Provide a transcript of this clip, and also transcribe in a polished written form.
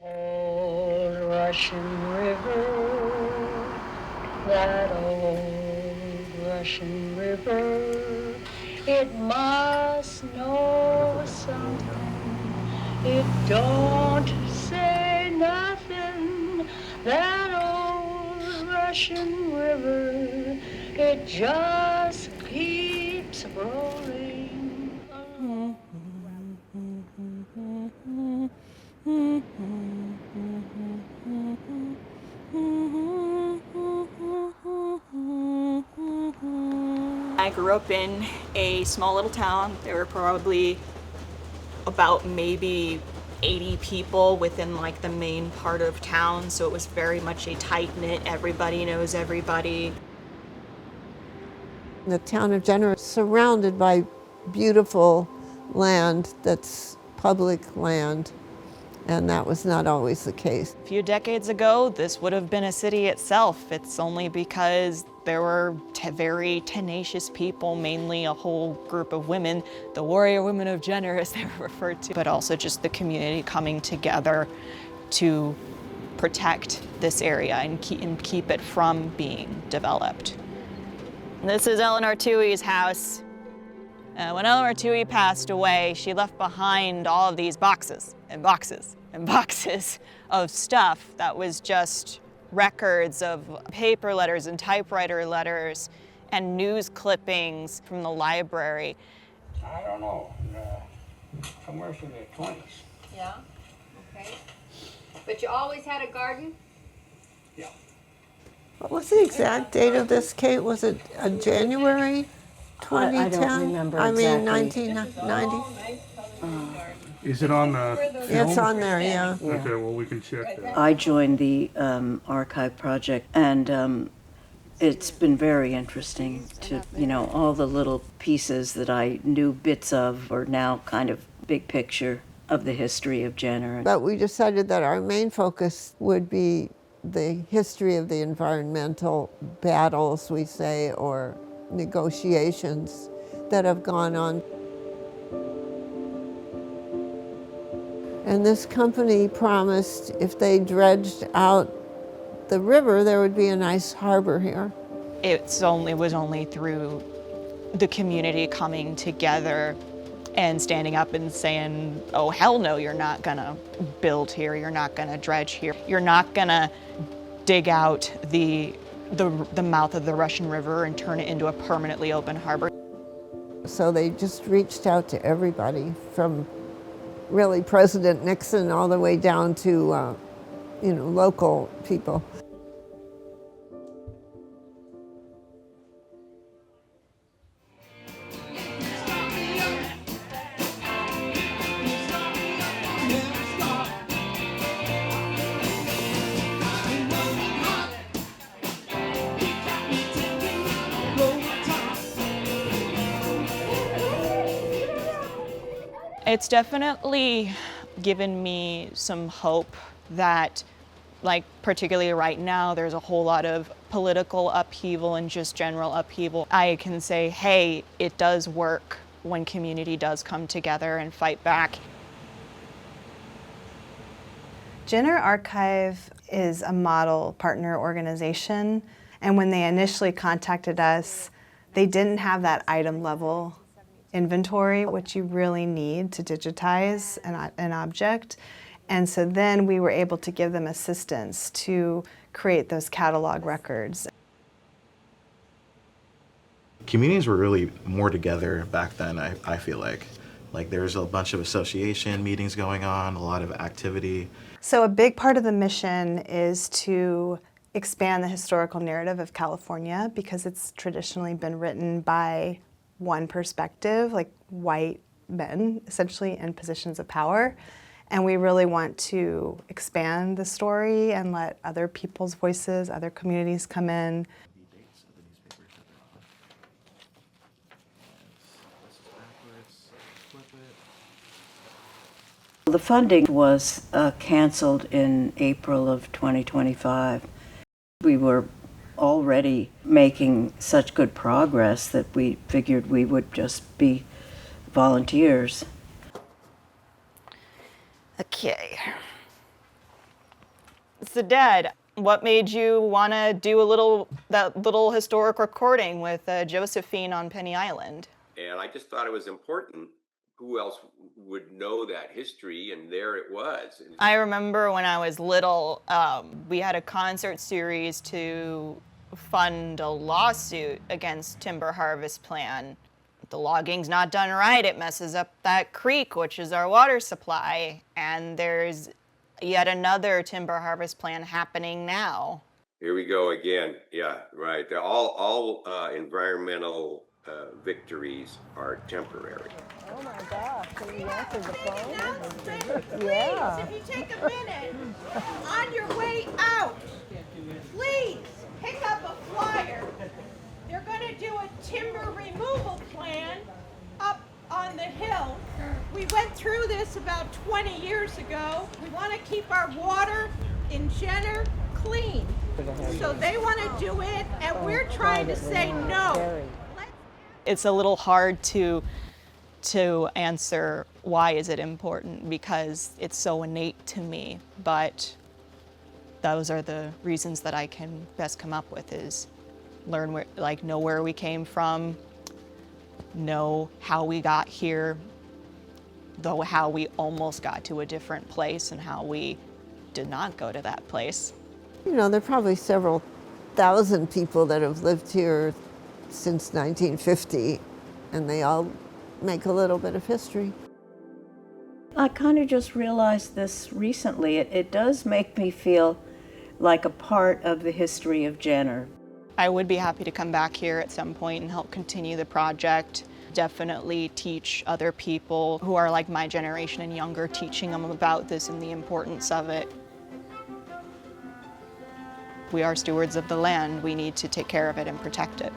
Old Russian River, that old Russian River, it must know something. It don't say nothing. That old Russian River, it just keeps rolling along. I grew up in a small little town. There were probably about maybe 80 people within like the main part of town, so it was very much a tight-knit, everybody knows everybody. The town of Jenner is surrounded by beautiful land that's public land, and that was not always the case. A few decades ago, this would have been a city itself. It's only because there were very tenacious people, mainly a whole group of women, the warrior women of Jenner as they were referred to, but also just the community coming together to protect this area and keep it from being developed. This is Eleanor Toohey's house. When Eleanor Toohey passed away, she left behind all of these boxes and boxes and boxes of stuff that was just records of paper letters and typewriter letters and news clippings from the library. I don't know, somewhere through the 20s. Yeah, okay. But you always had a garden? Yeah. What was the exact date of this, Kate? Was it January 2010? I don't remember I mean, exactly. 1990? Is it on the film? It's on there, yeah. Okay, well, we can check that. I joined the archive project, and it's been very interesting to, all the little pieces that I knew bits of are now kind of big picture of the history of Jenner. But we decided that our main focus would be the history of the environmental battles, we say, or negotiations that have gone on. And this company promised if they dredged out the river, there would be a nice harbor here. It was only through the community coming together and standing up and saying, oh, hell no, you're not gonna build here, you're not gonna dredge here, you're not gonna dig out the mouth of the Russian River and turn it into a permanently open harbor. So they just reached out to everybody, from really President Nixon all the way down to local people. It's definitely given me some hope that, like, particularly right now, there's a whole lot of political upheaval and just general upheaval. I can say, hey, it does work when community does come together and fight back. Jenner Archive is a model partner organization, and when they initially contacted us, they didn't have that item level inventory, which you really need to digitize an object. And so then we were able to give them assistance to create those catalog records. Communities were really more together back then, I feel like. Like there's a bunch of association meetings going on, a lot of activity. So a big part of the mission is to expand the historical narrative of California, because it's traditionally been written by one perspective, like white men, essentially in positions of power. And we really want to expand the story and let other people's voices, other communities come in. The funding was canceled in April of 2025. We were already making such good progress that we figured we would just be volunteers. Okay. the dead. What made you want to do that little historic recording with Josephine on Penny Island? And I just thought it was important. Who else would know that history? And there it was. I remember when I was little, we had a concert series to fund a lawsuit against Timber Harvest Plan. The logging's not done right, it messes up that creek, which is our water supply, and there's yet another Timber Harvest Plan happening now. Here we go again. Yeah, right. They're all environmental victories are temporary. Oh my gosh, can you answer the phone? Please, if you take a minute, on your way out, please pick up a flyer. They're going to do a timber removal plan up on the hill. We went through this about 20 years ago. We want to keep our water in Jenner clean. So they want to do it, and we're trying to say no. It's a little hard to answer why is it important, because it's so innate to me, but those are the reasons that I can best come up with, is know where we came from, know how we got here, though how we almost got to a different place and how we did not go to that place. You know, there are probably several thousand people that have lived here since 1950, and they all make a little bit of history. I kind of just realized this recently. It does make me feel like a part of the history of Jenner. I would be happy to come back here at some point and help continue the project. Definitely teach other people who are like my generation and younger, teaching them about this and the importance of it. We are stewards of the land. We need to take care of it and protect it.